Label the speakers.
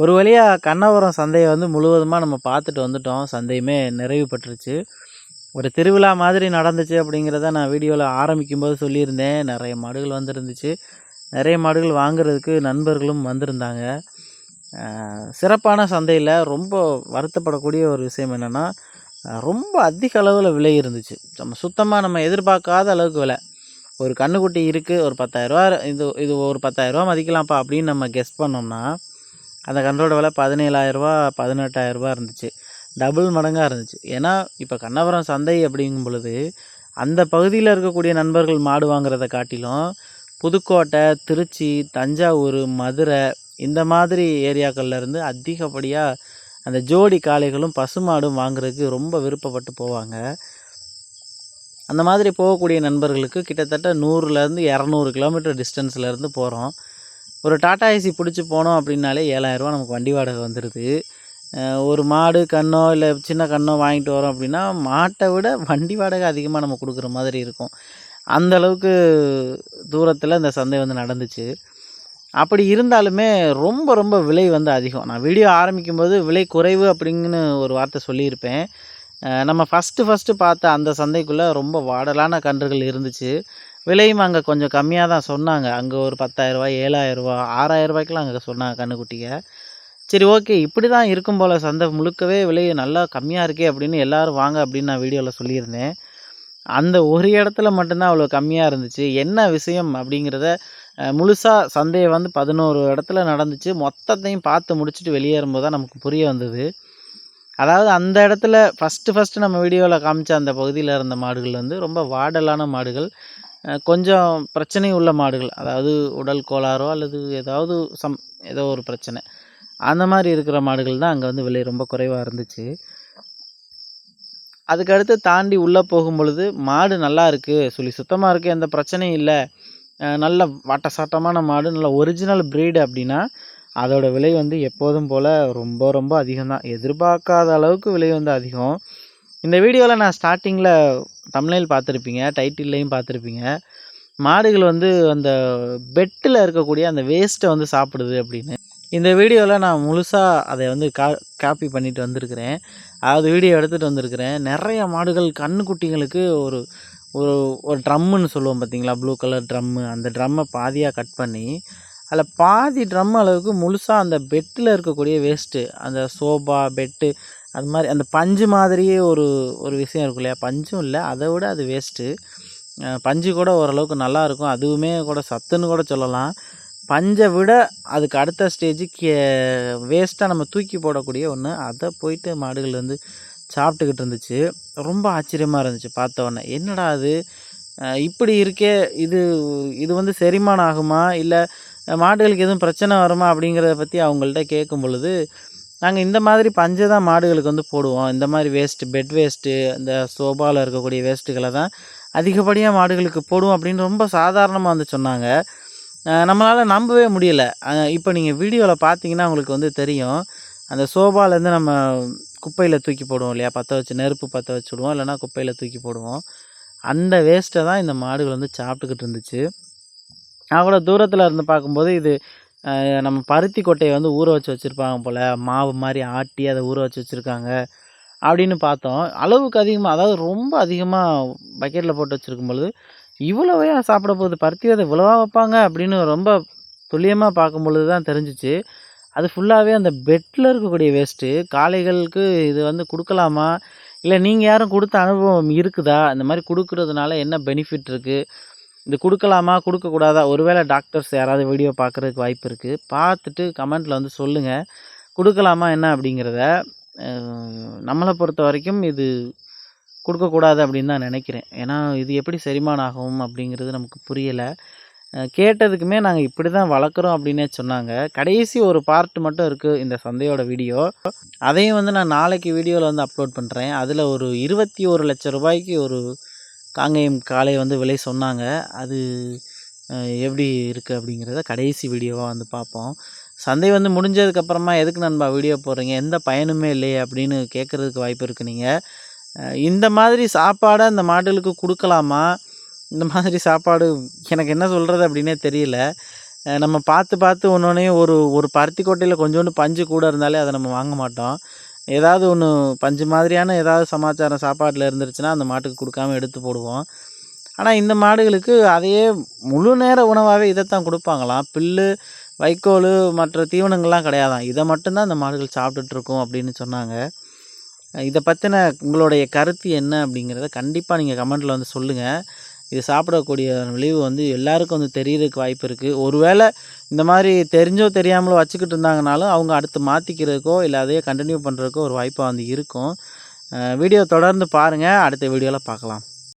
Speaker 1: ஒரு வழியாக கண்ணபுரம் சந்தையை வந்து முழுவதுமாக நம்ம பார்த்துட்டு வந்துட்டோம். சந்தையுமே நிறைவு பெற்றுச்சு. ஒரு திருவிழா மாதிரி நடந்துச்சு அப்படிங்கிறத நான் வீடியோவில் ஆரம்பிக்கும்போது சொல்லியிருந்தேன். நிறைய மாடுகள் வந்துருந்துச்சு. நிறைய மாடுகள் வாங்குறதுக்கு நண்பர்களும் வந்திருந்தாங்க. சிறப்பான சந்தையில் ரொம்ப வருத்தப்படக்கூடிய ஒரு விஷயம் என்னென்னா, ரொம்ப அதிக அளவில் விலை இருந்துச்சு. நம்ம எதிர்பார்க்காத அளவுக்கு விலை. ஒரு கன்றுக்குட்டி இருக்குது, ஒரு 10,000 இது இது ஒரு 10,000 மதிக்கலாம்ப்பா அப்படின்னு நம்ம கெஸ் பண்ணோம்னா, அந்த கன்றோட விலை 17,000 18,000 இருந்துச்சு. டபுள் மடங்காக இருந்துச்சு. ஏன்னா இப்போ கண்ணபுரம் சந்தை அப்படிங்கும் பொழுது அந்த பகுதியில் இருக்கக்கூடிய நண்பர்கள் மாடு வாங்குறதை காட்டிலும் புதுக்கோட்டை, திருச்சி, தஞ்சாவூர், மதுரை இந்த மாதிரி ஏரியாக்கள்லேருந்து அதிகப்படியாக அந்த ஜோடி காளைகளும் பசுமாடும் வாங்குறதுக்கு ரொம்ப விருப்பப்பட்டு போவாங்க. அந்த மாதிரி போகக்கூடிய நண்பர்களுக்கு கிட்டத்தட்ட 100லேருந்து 200 கிலோமீட்டர் டிஸ்டன்ஸ்லேருந்து போகிறோம். ஒரு டாடா ஏசி பிடிச்சி போனோம் அப்படின்னாலே 7,000 நமக்கு வண்டி வாடகை வந்துடுது. ஒரு மாடு கண்ணோ இல்லை சின்ன கண்ணோ வாங்கிட்டு வரோம் அப்படின்னா மாட்டை விட வண்டி வாடகை அதிகமாக நம்ம கொடுக்குற மாதிரி இருக்கும். அந்தளவுக்கு தூரத்தில் இந்த சந்தை வந்து நடந்துச்சு. அப்படி இருந்தாலுமே ரொம்ப ரொம்ப விலை வந்து அதிகம். நான் வீடியோ ஆரம்பிக்கும்போது விலை குறைவு அப்படிங்கன்னு ஒரு வார்த்தை சொல்லியிருப்பேன். நம்ம ஃபஸ்ட்டு பார்த்த அந்த சந்தைக்குள்ளே ரொம்ப வாடலான கன்றுகள் இருந்துச்சு. விலையும் அங்கே கொஞ்சம் கம்மியாக தான் சொன்னாங்க. அங்கே ஒரு 10,000 7,000 6,000 அங்கே சொன்னாங்க கன்றுக்குட்டியை. சரி, ஓகே, இப்படி தான் இருக்கும் போல் சந்தை முழுக்கவே விலை நல்லா கம்மியாக இருக்கே அப்படின்னு எல்லோரும் வாங்க அப்படின்னு நான் வீடியோவில் சொல்லியிருந்தேன். அந்த ஒரு இடத்துல மட்டும்தான் அவ்வளோ கம்மியாக இருந்துச்சு. என்ன விஷயம் அப்படிங்கிறத முழுசாக சந்தையை வந்து 11 இடத்துல நடந்துச்சு. மொத்தத்தையும் பார்த்து முடிச்சுட்டு வெளியேறும்போது தான் நமக்கு புரிய வந்தது. அதாவது அந்த இடத்துல ஃபஸ்ட்டு நம்ம வீடியோவில் காமிச்ச அந்த பகுதியில் இருந்த மாடுகள் வந்து ரொம்ப வாடலான மாடுகள், கொஞ்சம் பிரச்சனை உள்ள மாடுகள். அதாவது உடல் கோளாறோ அல்லது ஏதோ ஒரு பிரச்சனை, அந்த மாதிரி இருக்கிற மாடுகள் தான் அங்கே வந்து விலை ரொம்ப குறைவாக இருந்துச்சு. அதுக்கடுத்து தாண்டி உள்ளே போகும் பொழுது மாடு நல்லா இருக்குது, சுத்தமாக இருக்குது, எந்த பிரச்சனையும் இல்லை, நல்ல வாட்ட சாட்டமான மாடு, நல்ல ஒரிஜினல் ப்ரீடு அப்படின்னா அதோடய விலை வந்து எப்போதும் போல் ரொம்ப ரொம்ப அதிகம்தான். எதிர்பார்க்காத அளவுக்கு விலை வந்து அதிகம். இந்த வீடியோவில் நான் ஸ்டார்டிங்கில் தம்ப்நெயில் பார்த்துருப்பீங்க, டைட்டில்லையும் பார்த்துருப்பீங்க. மாடுகள் வந்து அந்த பெட்டில் இருக்கக்கூடிய அந்த வேஸ்ட்டை வந்து சாப்பிடுது அப்படின்னு. இந்த வீடியோவில் நான் முழுசாக அதை வந்து காப்பி பண்ணிட்டு வந்திருக்கிறேன். அதாவது வீடியோ எடுத்துகிட்டு வந்திருக்கிறேன். நிறைய மாடுகள் கன்றுக்குட்டிங்களுக்கு ஒரு ஒரு ஒரு ட்ரம்முன்னு சொல்லுவோம் பார்த்தீங்களா, ப்ளூ கலர் ட்ரம்மு, அந்த ட்ரம்மை பாதியாக கட் பண்ணி அதில் பாதி ட்ரம் அளவுக்கு முழுசாக அந்த பெட்டில் இருக்கக்கூடிய வேஸ்ட்டு, அந்த சோபா பெட்டு, அது மாதிரி அந்த பஞ்சு மாதிரியே ஒரு ஒரு விஷயம் இருக்கும் இல்லையா, பஞ்சும் இல்லை, அதை விட அது வேஸ்ட்டு. பஞ்சு கூட ஓரளவுக்கு நல்லாயிருக்கும், அதுவுமே கூட சத்துன்னு கூட சொல்லலாம். பஞ்சை விட அதுக்கு அடுத்த ஸ்டேஜுக்கு வேஸ்ட்டாக நம்ம தூக்கி போடக்கூடிய ஒன்று, அதை போயிட்டு மாடுகள் வந்து சாப்பிட்டுக்கிட்டு இருந்துச்சு. ரொம்ப ஆச்சரியமாக இருந்துச்சு பார்த்த உடனே. என்னடா அது இப்படி இருக்கே, இது இது வந்து செரிமானம் ஆகுமா, இல்லை மாடுகளுக்கு எதுவும் பிரச்சனை வருமா அப்படிங்கிறத பற்றி அவங்கள்ட்ட கேட்கும் பொழுது, நாங்கள் இந்த மாதிரி பஞ்சை தான் மாடுகளுக்கு வந்து போடுவோம், இந்த மாதிரி வேஸ்ட்டு, பெட் வேஸ்ட்டு, இந்த சோபாவில் இருக்கக்கூடிய வேஸ்ட்டுகளை தான் அதிகப்படியாக மாடுகளுக்கு போடுவோம் அப்படின்னு ரொம்ப சாதாரணமாக வந்து சொன்னாங்க. நம்மளால் நம்பவே முடியலை. இப்போ நீங்கள் வீடியோவில் பார்த்தீங்கன்னா உங்களுக்கு வந்து தெரியும். அந்த சோபாலேருந்து நம்ம குப்பையில் தூக்கி போடுவோம் இல்லையா, நெருப்பு பற்ற வச்சு விடுவோம், இல்லைனா குப்பையில் தூக்கி போடுவோம். அந்த வேஸ்ட்டை தான் இந்த மாடுகள் வந்து சாப்பிட்டுக்கிட்டு இருந்துச்சு. அவ்வளோ தூரத்தில் இருந்து பார்க்கும்போது இது நம்ம பருத்தி கொட்டையை வந்து ஊற வச்சு வச்சுருப்பாங்க போல், மாவு மாதிரி ஆட்டி அதை ஊற வச்சு வச்சுருக்காங்க அப்படின்னு பார்த்தோம். அளவுக்கு அதிகமாக, அதாவது ரொம்ப அதிகமாக பக்கெட்டில் போட்டு வச்சுருக்கும் பொழுது இவ்வளோவையா சாப்பிட போகுது, பருத்தி விதை இவ்வளோவா வைப்பாங்க அப்படின்னு ரொம்ப துல்லியமாக பார்க்கும் பொழுது தான் தெரிஞ்சிச்சு. அது ஃபுல்லாகவே அந்த பெட்டில் இருக்கக்கூடிய வேஸ்ட்டு. காளைகளுக்கு இது வந்து கொடுக்கலாமா, இல்லை நீங்கள் யாரும் கொடுத்த அனுபவம் இருக்குதா, இந்த மாதிரி கொடுக்குறதுனால என்ன பெனிஃபிட் இருக்குது, இது கொடுக்கலாமா கொடுக்கக்கூடாதா, ஒருவேளை டாக்டர்ஸ் யாராவது வீடியோ பார்க்குறதுக்கு வாய்ப்பு இருக்குது, பார்த்துட்டு கமெண்ட்டில் வந்து சொல்லுங்கள் கொடுக்கலாமா என்ன அப்படிங்கிறத. நம்மளை பொறுத்த வரைக்கும் இது கொடுக்கக்கூடாது அப்படின்னு தான் நினைக்கிறேன். ஏன்னா இது எப்படி செரிமானம் ஆகும் அப்படிங்கிறது நமக்கு புரியலை. கேட்டதுக்குமே நாங்கள் இப்படி தான் வளர்க்குறோம் அப்படின்னே சொன்னாங்க. கடைசி ஒரு பார்ட் மட்டும் இருக்குது இந்த சந்தையோட வீடியோ, அதையும் வந்து நான் நாளைக்கு வீடியோவில் வந்து அப்லோட் பண்ணுறேன். அதில் ஒரு 21 லட்சம் ரூபாய்க்கு ஒரு காங்கேயம் காளை வந்து விலை சொன்னாங்க. அது எப்படி இருக்குது அப்படிங்கிறத கடைசி வீடியோவாக வந்து பார்ப்போம். சந்தை வந்து முடிஞ்சதுக்கப்புறமா எதுக்கு நண்பா வீடியோ போடுறீங்க, எந்த பயனுமே இல்லையே அப்படின்னு கேட்குறதுக்கு வாய்ப்பு இருக்குது. நீங்கள் இந்த மாதிரி சாப்பாடை இந்த மாடுகளுக்கு கொடுக்கலாமா, இந்த மாதிரி சாப்பாடு எனக்கு என்ன சொல்கிறது அப்படின்னே தெரியல. நம்ம பார்த்து பார்த்து ஒன்னொன்னையும் ஒரு ஒரு பருத்தி கொட்டையில் கொஞ்சோண்டு பஞ்சு கூட இருந்தாலே அதை நம்ம வாங்க மாட்டோம். ஏதாவது ஒன்று பஞ்சு மாதிரியான ஏதாவது சமாச்சாரம் சாப்பாட்டில் இருந்துருச்சுன்னா அந்த மாட்டுக்கு கொடுக்காம எடுத்து போடுவோம். ஆனால் இந்த மாடுகளுக்கு அதையே முழு நேர உணவாகவே இதைத்தான் கொடுப்பாங்களாம். புல்லு, வைக்கோல், மற்ற தீவனங்கள்லாம் கிடையாதாம். இதை மட்டும்தான் இந்த மாடுகள் சாப்பிட்டுட்ருக்கோம் அப்படின்னு சொன்னாங்க. இதை பற்றின உங்களுடைய கருத்து என்ன அப்படிங்கிறத கண்டிப்பாக நீங்கள் கமெண்ட்டில் வந்து சொல்லுங்கள். இது சாப்பிடக்கூடிய விளைவு வந்து எல்லாருக்கும் வந்து தெரியறதுக்கு வாய்ப்பு இருக்குது. ஒருவேளை இந்த மாதிரி தெரிஞ்சோ தெரியாமலோ வச்சுக்கிட்டு இருந்தாங்கனாலும் அவங்க அடுத்து மாற்றிக்கிறதுக்கோ இல்லை அதையே கண்டினியூ பண்ணுறதுக்கோ ஒரு வாய்ப்பாக வந்து இருக்கும். வீடியோ தொடர்ந்து பாருங்கள். அடுத்த வீடியோவில் பார்க்கலாம்.